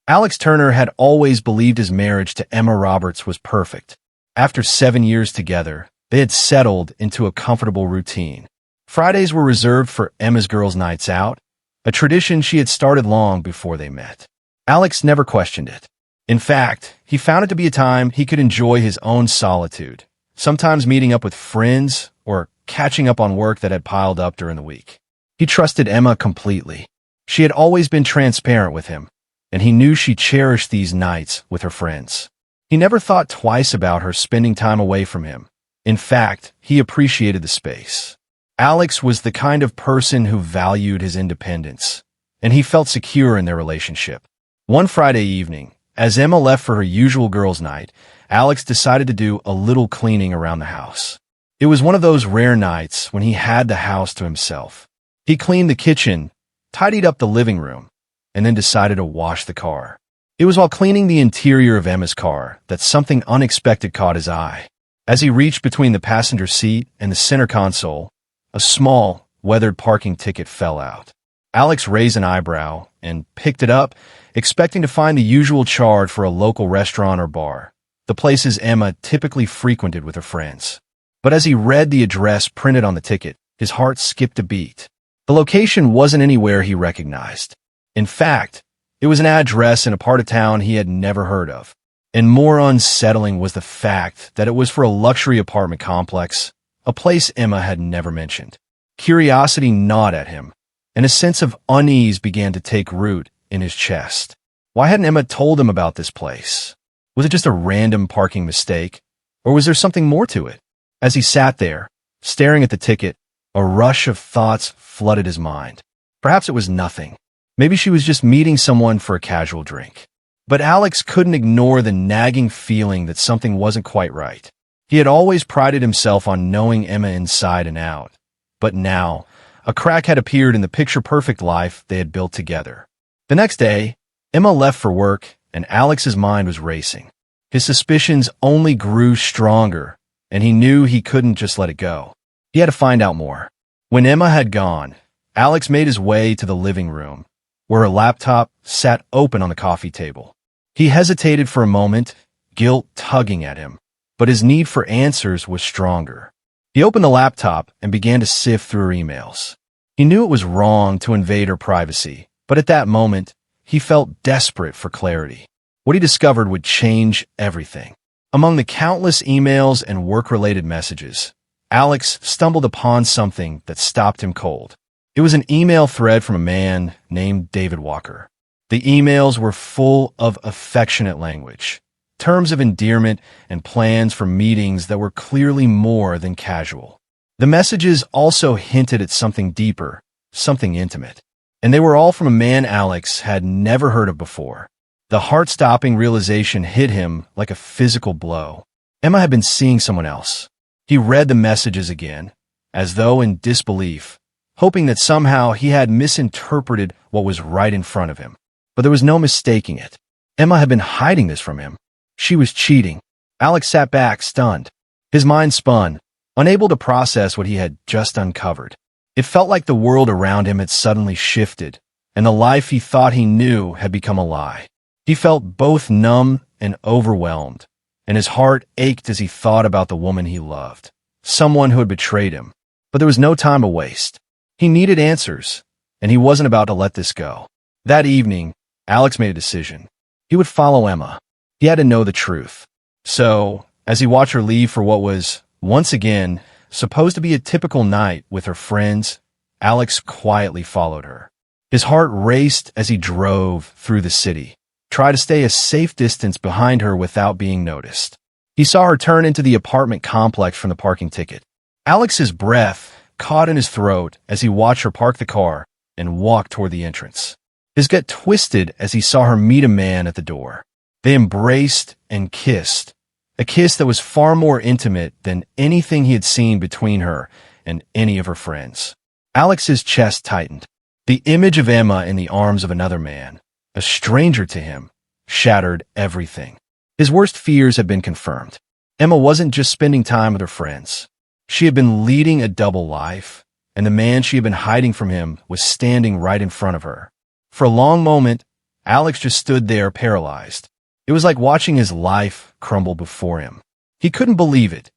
Alex Turner had always believed his marriage to Emma Roberts was perfect. After 7 years together, they had settled into a comfortable routine. Fridays were reserved for Emma's girls' nights out, a tradition she had started long before they met. Alex never questioned it. In fact, he found it to be a time he could enjoy his own solitude, sometimes meeting up with friends or catching up on work that had piled up during the week. He trusted Emma completely. She had always been transparent with him, and he knew she cherished these nights with her friends. He never thought twice about her spending time away from him. In fact, he appreciated the space. Alex was the kind of person who valued his independence, and he felt secure in their relationship. One Friday evening, as Emma left for her usual girls' night, Alex decided to do a little cleaning around the house. It was one of those rare nights when he had the house to himself. He cleaned the kitchen, tidied up the living room, and then decided to wash the car. It was while cleaning the interior of Emma's car that something unexpected caught his eye. As he reached between the passenger seat and the center console, a small, weathered parking ticket fell out. Alex raised an eyebrow and picked it up, expecting to find the usual charge for a local restaurant or bar, the places Emma typically frequented with her friends. But as he read the address printed on the ticket, his heart skipped a beat. The location wasn't anywhere he recognized. In fact, it was an address in a part of town he had never heard of. And more unsettling was the fact that it was for a luxury apartment complex, a place Emma had never mentioned. Curiosity gnawed at him, and a sense of unease began to take root in his chest. Why hadn't Emma told him about this place? Was it just a random parking mistake, or was there something more to it? As he sat there, staring at the ticket, a rush of thoughts flooded his mind. Perhaps it was nothing. Maybe she was just meeting someone for a casual drink. But Alex couldn't ignore the nagging feeling that something wasn't quite right. He had always prided himself on knowing Emma inside and out. But now, a crack had appeared in the picture-perfect life they had built together. The next day, Emma left for work, and Alex's mind was racing. His suspicions only grew stronger, and he knew he couldn't just let it go. He had to find out more. When Emma had gone, Alex made his way to the living room, where her laptop sat open on the coffee table. He hesitated for a moment, guilt tugging at him, but his need for answers was stronger. He opened the laptop and began to sift through her emails. He knew it was wrong to invade her privacy, but at that moment, he felt desperate for clarity. What he discovered would change everything. Among the countless emails and work-related messages, Alex stumbled upon something that stopped him cold. It was an email thread from a man named David Walker. The emails were full of affectionate language, terms of endearment, and plans for meetings that were clearly more than casual. The messages also hinted at something deeper, something intimate, and they were all from a man Alex had never heard of before. The heart-stopping realization hit him like a physical blow. Emma had been seeing someone else. He read the messages again, as though in disbelief, hoping that somehow he had misinterpreted what was right in front of him. But there was no mistaking it. Emma had been hiding this from him. She was cheating. Alex sat back, stunned. His mind spun, unable to process what he had just uncovered. It felt like the world around him had suddenly shifted, and the life he thought he knew had become a lie. He felt both numb and overwhelmed, and his heart ached as he thought about the woman he loved, someone who had betrayed him. But there was no time to waste. He needed answers, and he wasn't about to let this go. That evening, Alex made a decision. He would follow Emma. He had to know the truth. So, as he watched her leave for what was, once again, supposed to be a typical night with her friends, Alex quietly followed her. His heart raced as he drove through the city, tried to stay a safe distance behind her without being noticed. He saw her turn into the apartment complex from the parking ticket. Alex's breath caught in his throat as he watched her park the car and walk toward the entrance. His gut twisted as he saw her meet a man at the door. They embraced and kissed, a kiss that was far more intimate than anything he had seen between her and any of her friends. Alex's chest tightened. The image of Emma in the arms of another man, a stranger to him, shattered everything. His worst fears had been confirmed. Emma wasn't just spending time with her friends. She had been leading a double life, and the man she had been hiding from him was standing right in front of her. For a long moment, Alex just stood there paralyzed. It was like watching his life crumble before him. He couldn't believe it.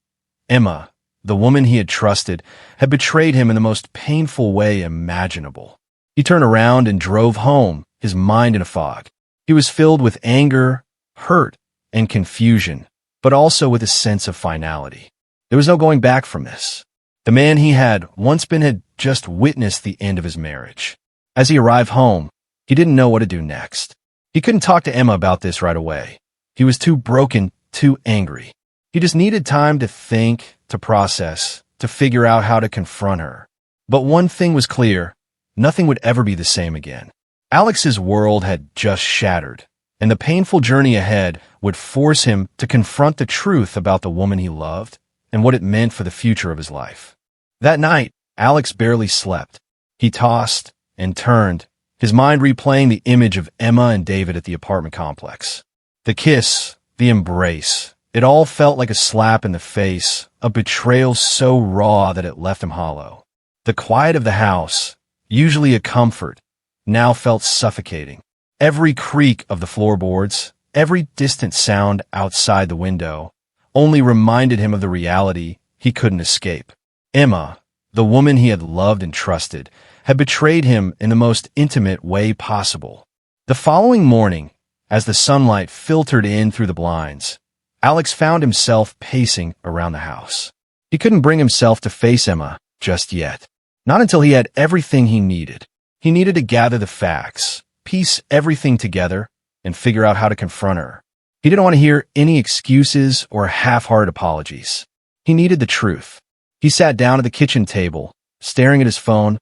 Emma, the woman he had trusted, had betrayed him in the most painful way imaginable. He turned around and drove home, his mind in a fog. He was filled with anger, hurt, and confusion, but also with a sense of finality. There was no going back from this. The man he had once been had just witnessed the end of his marriage. As he arrived home, he didn't know what to do next. He couldn't talk to Emma about this right away. He was too broken, too angry. He just needed time to think, to process, to figure out how to confront her. But one thing was clear: nothing would ever be the same again. Alex's world had just shattered, and the painful journey ahead would force him to confront the truth about the woman he loved and what it meant for the future of his life. That night, Alex barely slept. He tossed and turned, his mind replaying the image of Emma and David at the apartment complex. The kiss, the embrace, it all felt like a slap in the face, a betrayal so raw that it left him hollow. The quiet of the house, usually a comfort, now felt suffocating. Every creak of the floorboards, every distant sound outside the window, only reminded him of the reality he couldn't escape. Emma, the woman he had loved and trusted, had betrayed him in the most intimate way possible. The following morning, as the sunlight filtered in through the blinds, Alex found himself pacing around the house. He couldn't bring himself to face Emma just yet. Not until he had everything he needed. He needed to gather the facts, piece everything together, and figure out how to confront her. He didn't want to hear any excuses or half-hearted apologies. He needed the truth. He sat down at the kitchen table, staring at his phone,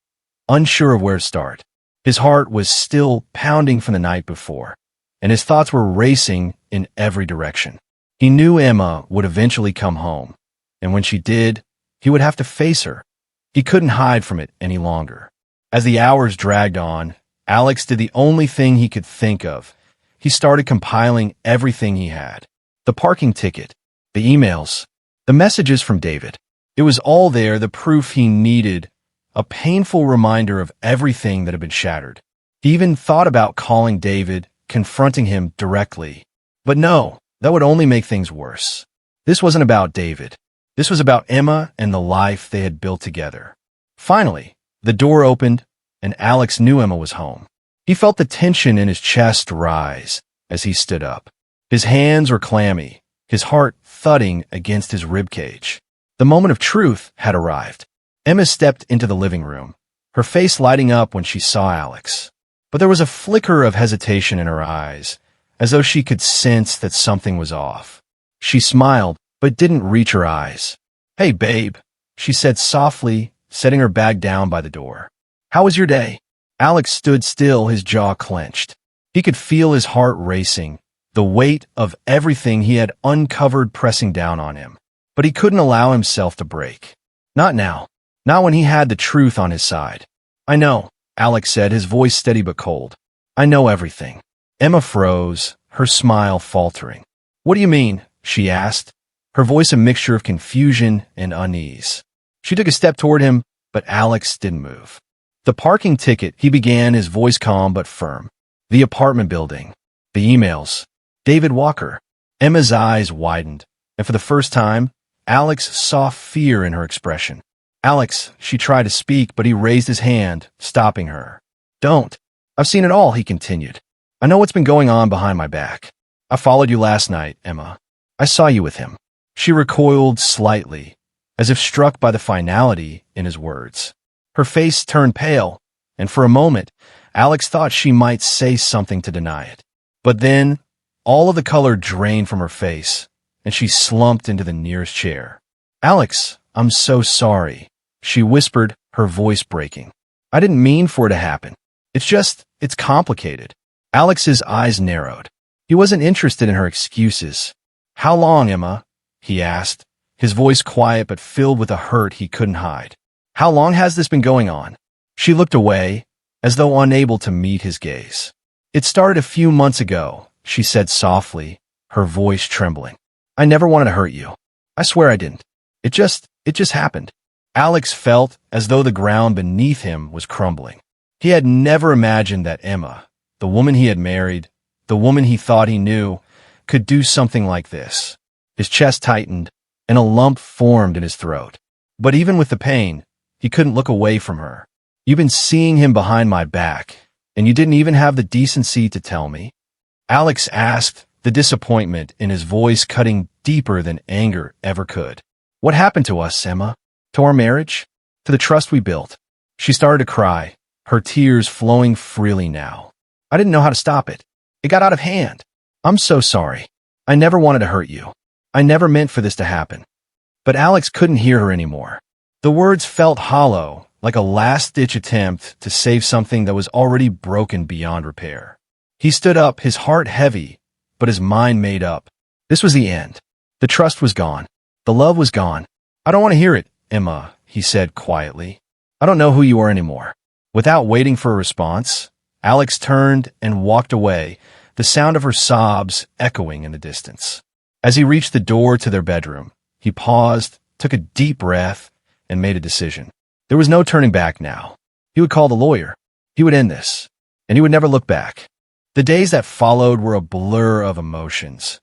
unsure of where to start. His heart was still pounding from the night before, and his thoughts were racing in every direction. He knew Emma would eventually come home, and when she did, he would have to face her. He couldn't hide from it any longer. As the hours dragged on, Alex did the only thing he could think of. He started compiling everything he had. The parking ticket, the emails, the messages from David. It was all there, the proof he needed, a painful reminder of everything that had been shattered. He even thought about calling David, confronting him directly. But no, that would only make things worse. This wasn't about David. This was about Emma and the life they had built together. Finally, the door opened, and Alex knew Emma was home. He felt the tension in his chest rise as he stood up. His hands were clammy, his heart thudding against his ribcage. The moment of truth had arrived. Emma stepped into the living room, her face lighting up when she saw Alex. But there was a flicker of hesitation in her eyes, as though she could sense that something was off. She smiled, but didn't reach her eyes. "Hey, babe," she said softly, setting her bag down by the door. "How was your day?" Alex stood still, his jaw clenched. He could feel his heart racing, the weight of everything he had uncovered pressing down on him. But he couldn't allow himself to break. Not now. Not when he had the truth on his side. "I know," Alex said, his voice steady but cold. "I know everything." Emma froze, her smile faltering. "What do you mean?" she asked, her voice a mixture of confusion and unease. She took a step toward him, but Alex didn't move. "The parking ticket," he began, his voice calm but firm. "The apartment building. The emails. David Walker." Emma's eyes widened, and for the first time, Alex saw fear in her expression. "Alex," she tried to speak, but he raised his hand, stopping her. "Don't. I've seen it all," he continued. "I know what's been going on behind my back. I followed you last night, Emma. I saw you with him." She recoiled slightly, as if struck by the finality in his words. Her face turned pale, and for a moment, Alex thought she might say something to deny it. But then, all of the color drained from her face, and she slumped into the nearest chair. "Alex, I'm so sorry," she whispered, her voice breaking. "I didn't mean for it to happen. It's complicated." Alex's eyes narrowed. He wasn't interested in her excuses. "How long, Emma?" he asked, his voice quiet but filled with a hurt he couldn't hide. "How long has this been going on?" She looked away, as though unable to meet his gaze. "It started a few months ago," she said softly, her voice trembling. "I never wanted to hurt you. I swear I didn't. It just happened." Alex felt as though the ground beneath him was crumbling. He had never imagined that Emma, the woman he had married, the woman he thought he knew, could do something like this. His chest tightened, and a lump formed in his throat. But even with the pain, he couldn't look away from her. "You've been seeing him behind my back, and you didn't even have the decency to tell me?" Alex asked, the disappointment in his voice cutting deeper than anger ever could. "What happened to us, Emma? To our marriage? To the trust we built?" She started to cry, her tears flowing freely now. "I didn't know how to stop it. It got out of hand. I'm so sorry. I never wanted to hurt you. I never meant for this to happen." But Alex couldn't hear her anymore. The words felt hollow, like a last-ditch attempt to save something that was already broken beyond repair. He stood up, his heart heavy, but his mind made up. This was the end. The trust was gone. The love was gone. "I don't want to hear it, Emma," he said quietly. "I don't know who you are anymore." Without waiting for a response, Alex turned and walked away, the sound of her sobs echoing in the distance. As he reached the door to their bedroom, he paused, took a deep breath, and made a decision. There was no turning back now. He would call the lawyer. He would end this, and he would never look back. The days that followed were a blur of emotions.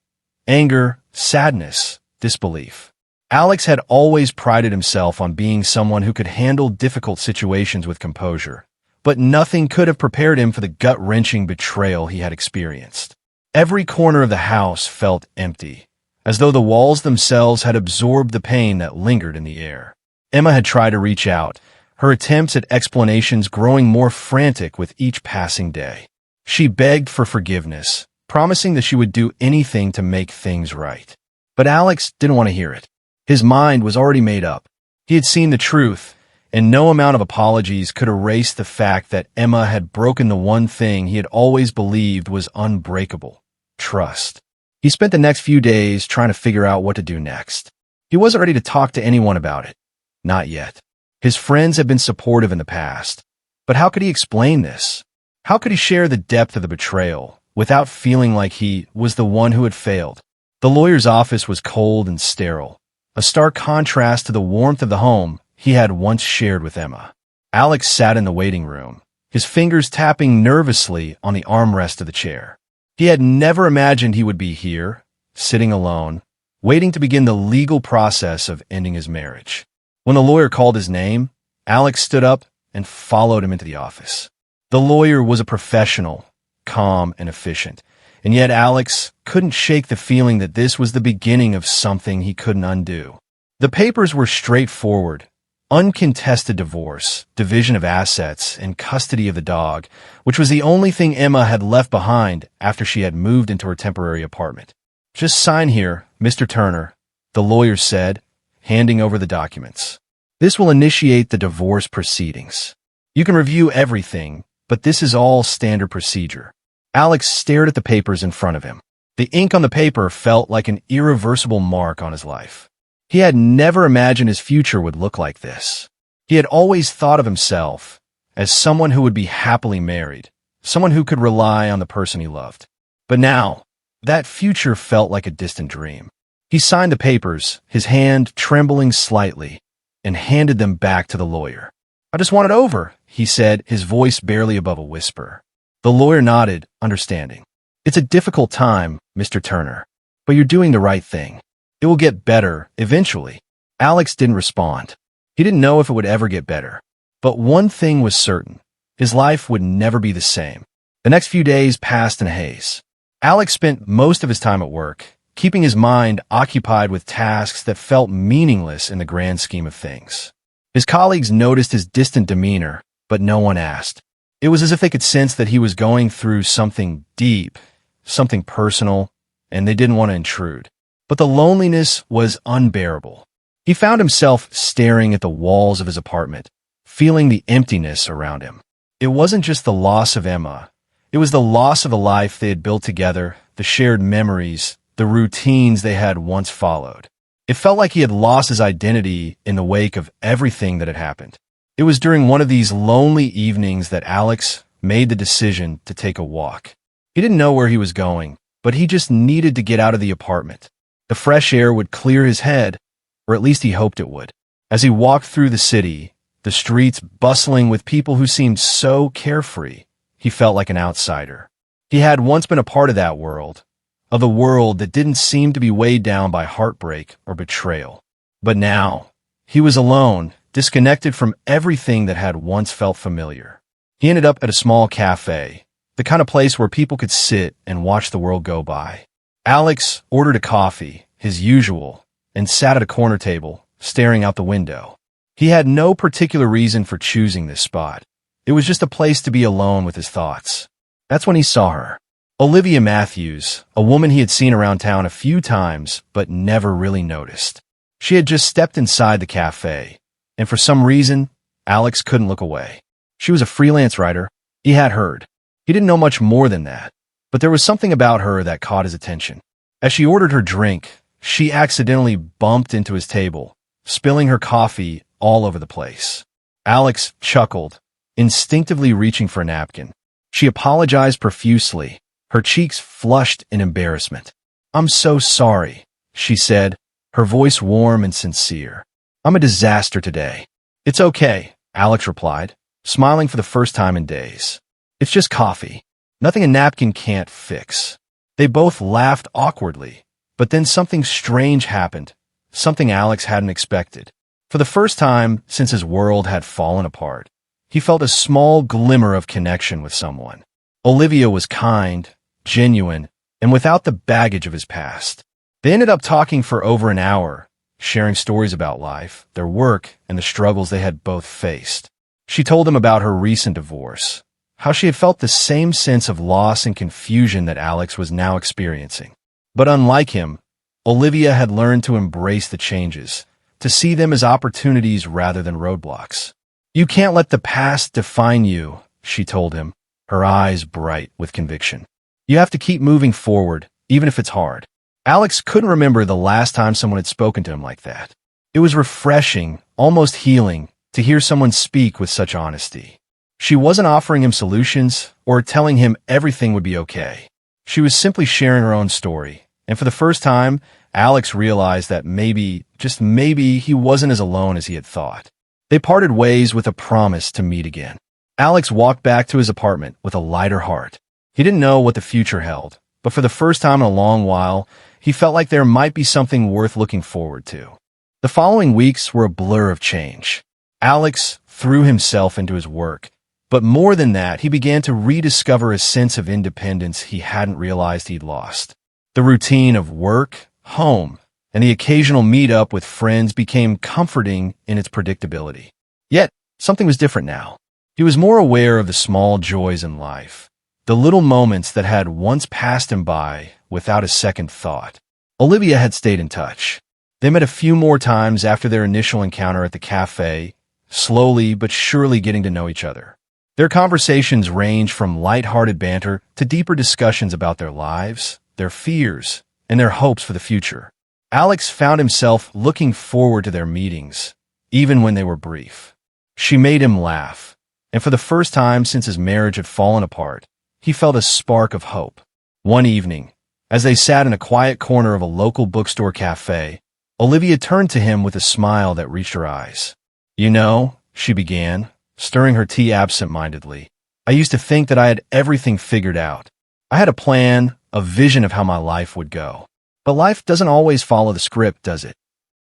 Anger, sadness, disbelief. Alex had always prided himself on being someone who could handle difficult situations with composure, but nothing could have prepared him for the gut-wrenching betrayal he had experienced. Every corner of the house felt empty, as though the walls themselves had absorbed the pain that lingered in the air. Emma had tried to reach out, her attempts at explanations growing more frantic with each passing day. She begged for forgiveness, promising that she would do anything to make things right. But Alex didn't want to hear it. His mind was already made up. He had seen the truth, and no amount of apologies could erase the fact that Emma had broken the one thing he had always believed was unbreakable: trust. He spent the next few days trying to figure out what to do next. He wasn't ready to talk to anyone about it. Not yet. His friends had been supportive in the past. But how could he explain this? How could he share the depth of the betrayal without feeling like he was the one who had failed? The lawyer's office was cold and sterile, a stark contrast to the warmth of the home he had once shared with Emma. Alex sat in the waiting room, his fingers tapping nervously on the armrest of the chair. He had never imagined he would be here, sitting alone, waiting to begin the legal process of ending his marriage. When the lawyer called his name, Alex stood up and followed him into the office. The lawyer was a professional, calm and efficient, and yet Alex couldn't shake the feeling that this was the beginning of something he couldn't undo. The papers were straightforward: uncontested divorce, division of assets, and custody of the dog, which was the only thing Emma had left behind after she had moved into her temporary apartment. "Just sign here, Mr. Turner," the lawyer said, handing over the documents. "This will initiate the divorce proceedings. You can review everything, but this is all standard procedure." Alex stared at the papers in front of him. The ink on the paper felt like an irreversible mark on his life. He had never imagined his future would look like this. He had always thought of himself as someone who would be happily married, someone who could rely on the person he loved. But now, that future felt like a distant dream. He signed the papers, his hand trembling slightly, and handed them back to the lawyer. "I just want it over," he said, his voice barely above a whisper. The lawyer nodded, understanding. "It's a difficult time, Mr. Turner, but you're doing the right thing. It will get better, eventually." Alex didn't respond. He didn't know if it would ever get better. But one thing was certain: his life would never be the same. The next few days passed in a haze. Alex spent most of his time at work, keeping his mind occupied with tasks that felt meaningless in the grand scheme of things. His colleagues noticed his distant demeanor, but no one asked. It was as if they could sense that he was going through something deep, something personal, and they didn't want to intrude. But the loneliness was unbearable. He found himself staring at the walls of his apartment, feeling the emptiness around him. It wasn't just the loss of Emma. It was the loss of the life they had built together, the shared memories, the routines they had once followed. It felt like he had lost his identity in the wake of everything that had happened. It was during one of these lonely evenings that Alex made the decision to take a walk. He didn't know where he was going, but he just needed to get out of the apartment. The fresh air would clear his head, or at least he hoped it would. As he walked through the city, the streets bustling with people who seemed so carefree, he felt like an outsider. He had once been a part of that world, of a world that didn't seem to be weighed down by heartbreak or betrayal. But now, he was alone, disconnected from everything that had once felt familiar. He ended up at a small cafe, the kind of place where people could sit and watch the world go by. Alex ordered a coffee, his usual, and sat at a corner table, staring out the window. He had no particular reason for choosing this spot. It was just a place to be alone with his thoughts. That's when he saw her. Olivia Matthews, a woman he had seen around town a few times but never really noticed. She had just stepped inside the cafe, and for some reason, Alex couldn't look away. She was a freelance writer, he had heard. He didn't know much more than that, but there was something about her that caught his attention. As she ordered her drink, she accidentally bumped into his table, spilling her coffee all over the place. Alex chuckled, instinctively reaching for a napkin. She apologized profusely, her cheeks flushed in embarrassment. "I'm so sorry," she said, her voice warm and sincere. "I'm a disaster today." "It's okay," Alex replied, smiling for the first time in days. "It's just coffee. Nothing a napkin can't fix." They both laughed awkwardly, but then something strange happened, something Alex hadn't expected. For the first time since his world had fallen apart, he felt a small glimmer of connection with someone. Olivia was kind, genuine, and without the baggage of his past. They ended up talking for over an hour, sharing stories about life, their work, and the struggles they had both faced. She told him about her recent divorce, how she had felt the same sense of loss and confusion that Alex was now experiencing. But unlike him, Olivia had learned to embrace the changes, to see them as opportunities rather than roadblocks. "You can't let the past define you," she told him, her eyes bright with conviction. "You have to keep moving forward, even if it's hard." Alex couldn't remember the last time someone had spoken to him like that. It was refreshing, almost healing, to hear someone speak with such honesty. She wasn't offering him solutions or telling him everything would be okay. She was simply sharing her own story, and for the first time, Alex realized that maybe, just maybe, he wasn't as alone as he had thought. They parted ways with a promise to meet again. Alex walked back to his apartment with a lighter heart. He didn't know what the future held, but for the first time in a long while, he felt like there might be something worth looking forward to. The following weeks were a blur of change. Alex threw himself into his work, but more than that, he began to rediscover a sense of independence he hadn't realized he'd lost. The routine of work, home, and the occasional meet-up with friends became comforting in its predictability. Yet, something was different now. He was more aware of the small joys in life, the little moments that had once passed him by without a second thought. Olivia had stayed in touch. They met a few more times after their initial encounter at the cafe, slowly but surely getting to know each other. Their conversations ranged from light-hearted banter to deeper discussions about their lives, their fears, and their hopes for the future. Alex found himself looking forward to their meetings, even when they were brief. She made him laugh, and for the first time since his marriage had fallen apart, he felt a spark of hope. One evening, as they sat in a quiet corner of a local bookstore cafe, Olivia turned to him with a smile that reached her eyes. "You know," she began, stirring her tea absent-mindedly, "I used to think that I had everything figured out. I had a plan, a vision of how my life would go. But life doesn't always follow the script, does it?"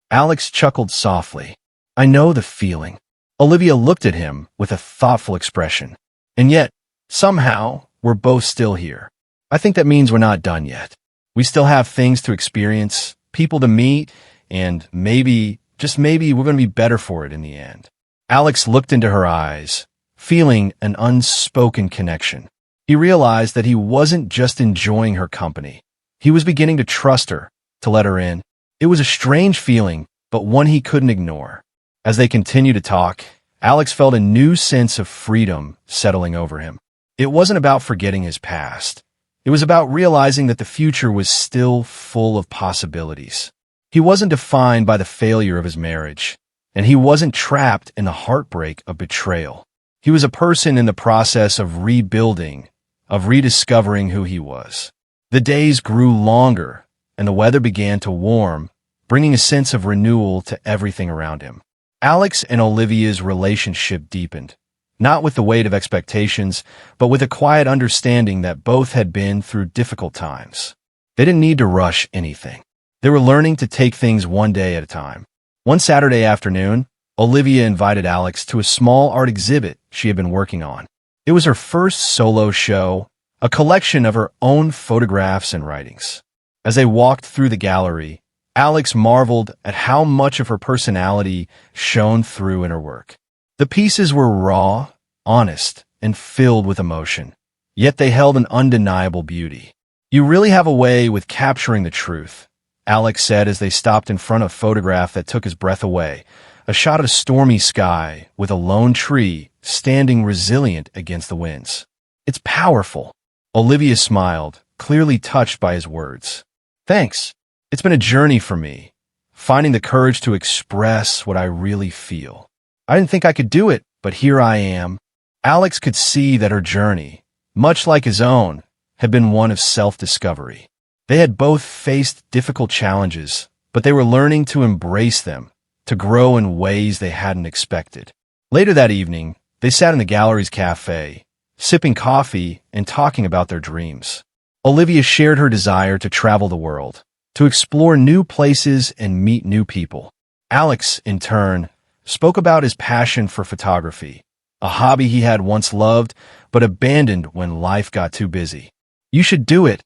Alex chuckled softly. "I know the feeling." Olivia looked at him with a thoughtful expression. "And yet, somehow, we're both still here. I think that means we're not done yet. We still have things to experience, people to meet, and maybe, just maybe, we're going to be better for it in the end." Alex looked into her eyes, feeling an unspoken connection. He realized that he wasn't just enjoying her company. He was beginning to trust her, to let her in. It was a strange feeling, but one he couldn't ignore. As they continued to talk, Alex felt a new sense of freedom settling over him. It wasn't about forgetting his past. It was about realizing that the future was still full of possibilities. He wasn't defined by the failure of his marriage, and he wasn't trapped in the heartbreak of betrayal. He was a person in the process of rebuilding, of rediscovering who he was. The days grew longer, and the weather began to warm, bringing a sense of renewal to everything around him. Alex and Olivia's relationship deepened, not with the weight of expectations, but with a quiet understanding that both had been through difficult times. They didn't need to rush anything. They were learning to take things one day at a time. One Saturday afternoon, Olivia invited Alex to a small art exhibit she had been working on. It was her first solo show, a collection of her own photographs and writings. As they walked through the gallery, Alex marveled at how much of her personality shone through in her work. The pieces were raw, honest, and filled with emotion, yet they held an undeniable beauty. "You really have a way with capturing the truth," Alex said as they stopped in front of a photograph that took his breath away, a shot of stormy sky with a lone tree standing resilient against the winds. "It's powerful." Olivia smiled, clearly touched by his words. "Thanks. It's been a journey for me, finding the courage to express what I really feel. I didn't think I could do it, but here I am." Alex could see that her journey, much like his own, had been one of self-discovery. They had both faced difficult challenges, but they were learning to embrace them, to grow in ways they hadn't expected. Later that evening, they sat in the gallery's cafe, sipping coffee and talking about their dreams. Olivia shared her desire to travel the world, to explore new places and meet new people. Alex, in turn, spoke about his passion for photography, a hobby he had once loved but abandoned when life got too busy. "You should do it,"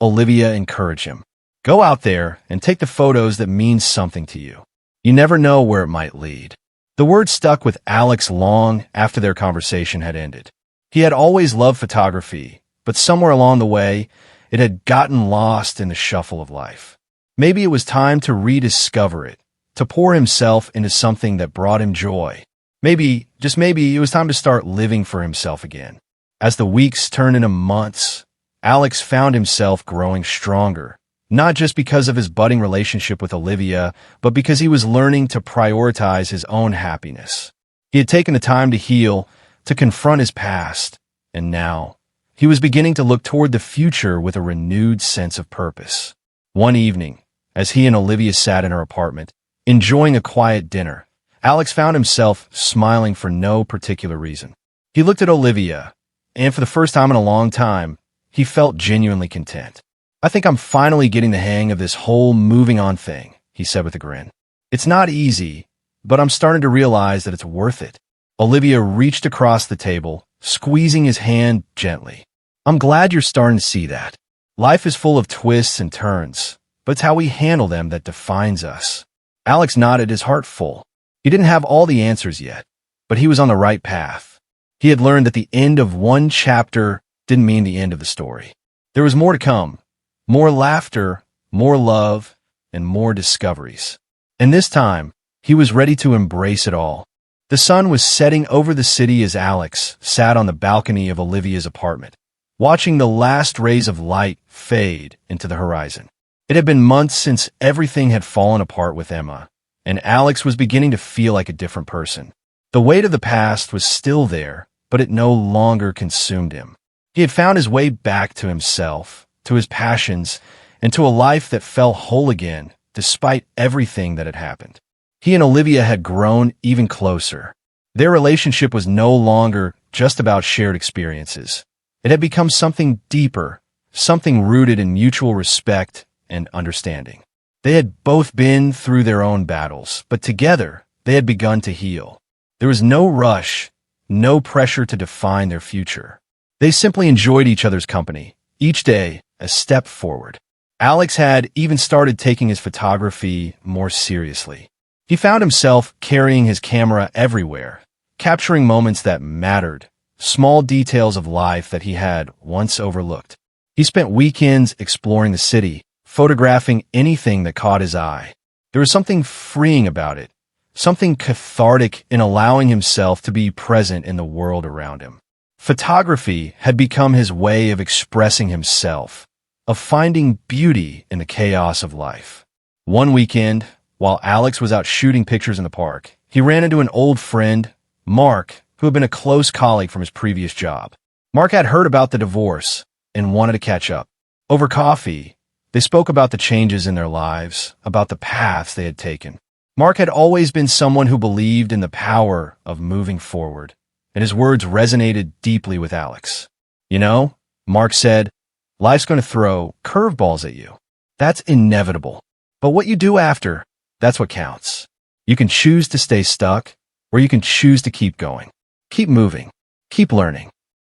Olivia encouraged him. "Go out there and take the photos that mean something to you. You never know where it might lead." The word stuck with Alex long after their conversation had ended. He had always loved photography, but somewhere along the way, it had gotten lost in the shuffle of life. Maybe it was time to rediscover it, to pour himself into something that brought him joy. Maybe, just maybe, it was time to start living for himself again. As the weeks turned into months, Alex found himself growing stronger, not just because of his budding relationship with Olivia, but because he was learning to prioritize his own happiness. He had taken the time to heal, to confront his past, and now he was beginning to look toward the future with a renewed sense of purpose. One evening, as he and Olivia sat in her apartment, enjoying a quiet dinner, Alex found himself smiling for no particular reason. He looked at Olivia, and for the first time in a long time, he felt genuinely content. "I think I'm finally getting the hang of this whole moving on thing," he said with a grin. "It's not easy, but I'm starting to realize that it's worth it." Olivia reached across the table, squeezing his hand gently. "I'm glad you're starting to see that. Life is full of twists and turns, but it's how we handle them that defines us." Alex nodded, his heart full. He didn't have all the answers yet, but he was on the right path. He had learned that the end of one chapter didn't mean the end of the story. There was more to come, more laughter, more love, and more discoveries. And this time, he was ready to embrace it all. The sun was setting over the city as Alex sat on the balcony of Olivia's apartment, watching the last rays of light fade into the horizon. It had been months since everything had fallen apart with Emma, and Alex was beginning to feel like a different person. The weight of the past was still there, but it no longer consumed him. He had found his way back to himself, to his passions, and to a life that felt whole again, despite everything that had happened. He and Olivia had grown even closer. Their relationship was no longer just about shared experiences. It had become something deeper, something rooted in mutual respect and understanding. They had both been through their own battles, but together they had begun to heal. There was no rush, no pressure to define their future. They simply enjoyed each other's company, each day a step forward. Alex had even started taking his photography more seriously. He found himself carrying his camera everywhere, capturing moments that mattered, small details of life that he had once overlooked. He spent weekends exploring the city, photographing anything that caught his eye. There was something freeing about it, something cathartic in allowing himself to be present in the world around him. Photography had become his way of expressing himself, of finding beauty in the chaos of life. One weekend, while Alex was out shooting pictures in the park, he ran into an old friend, Mark, who had been a close colleague from his previous job. Mark had heard about the divorce and wanted to catch up. Over coffee, they spoke about the changes in their lives, about the paths they had taken. Mark had always been someone who believed in the power of moving forward, and his words resonated deeply with Alex. You know, Mark said, life's going to throw curveballs at you. That's inevitable. But what you do after, that's what counts. You can choose to stay stuck, or you can choose to keep going. Keep moving. Keep learning.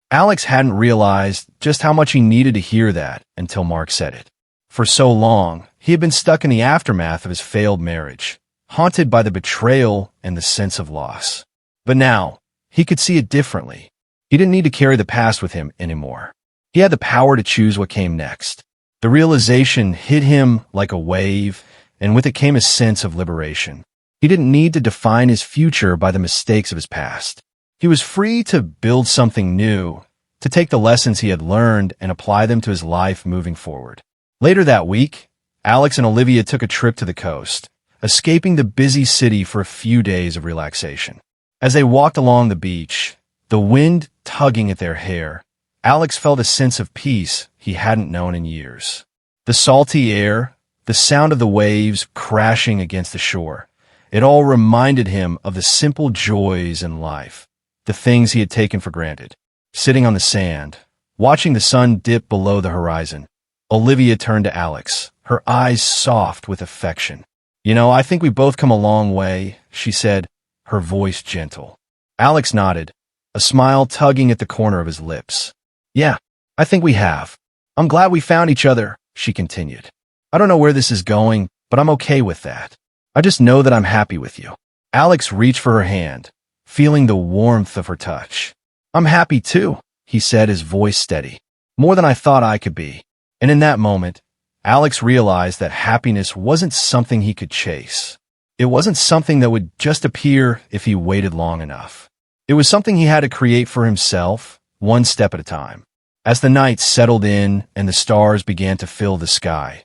Alex hadn't realized just how much he needed to hear that until Mark said it. For so long, he had been stuck in the aftermath of his failed marriage, haunted by the betrayal and the sense of loss. But now, he could see it differently. He didn't need to carry the past with him anymore. He had the power to choose what came next. The realization hit him like a wave, and with it came a sense of liberation. He didn't need to define his future by the mistakes of his past. He was free to build something new, to take the lessons he had learned and apply them to his life moving forward. Later that week, Alex and Olivia took a trip to the coast, escaping the busy city for a few days of relaxation. As they walked along the beach, the wind tugging at their hair, Alex felt a sense of peace he hadn't known in years. The salty air, the sound of the waves crashing against the shore, it all reminded him of the simple joys in life, the things he had taken for granted. Sitting on the sand, watching the sun dip below the horizon, Olivia turned to Alex, her eyes soft with affection. You know, I think we've both come a long way, she said, her voice gentle. Alex nodded, a smile tugging at the corner of his lips. Yeah, I think we have. I'm glad we found each other, she continued. I don't know where this is going, but I'm okay with that. I just know that I'm happy with you. Alex reached for her hand, feeling the warmth of her touch. I'm happy too, he said, his voice steady. More than I thought I could be. And in that moment, Alex realized that happiness wasn't something he could chase. It wasn't something that would just appear if he waited long enough. It was something he had to create for himself, one step at a time. As the night settled in and the stars began to fill the sky,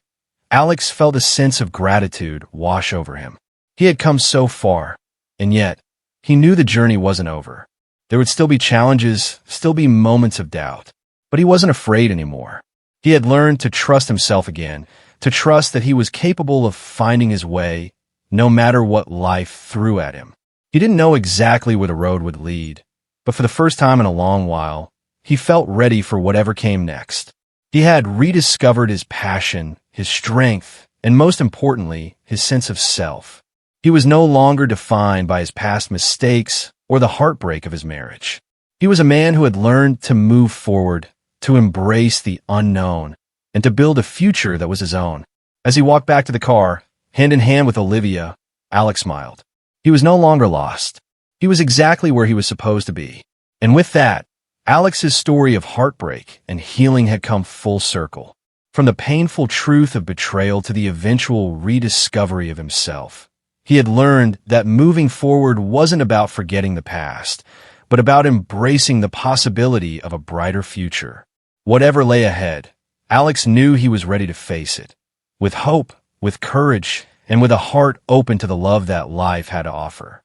Alex felt a sense of gratitude wash over him. He had come so far, and yet, he knew the journey wasn't over. There would still be challenges, still be moments of doubt, but he wasn't afraid anymore. He had learned to trust himself again, to trust that he was capable of finding his way, no matter what life threw at him. He didn't know exactly where the road would lead, but for the first time in a long while, he felt ready for whatever came next. He had rediscovered his passion, his strength, and most importantly, his sense of self. He was no longer defined by his past mistakes or the heartbreak of his marriage. He was a man who had learned to move forward, to embrace the unknown, and to build a future that was his own. As he walked back to the car, hand in hand with Olivia, Alex smiled. He was no longer lost. He was exactly where he was supposed to be. And with that, Alex's story of heartbreak and healing had come full circle. From the painful truth of betrayal to the eventual rediscovery of himself, he had learned that moving forward wasn't about forgetting the past, but about embracing the possibility of a brighter future. Whatever lay ahead, Alex knew he was ready to face it, with hope, with courage, and with a heart open to the love that life had to offer.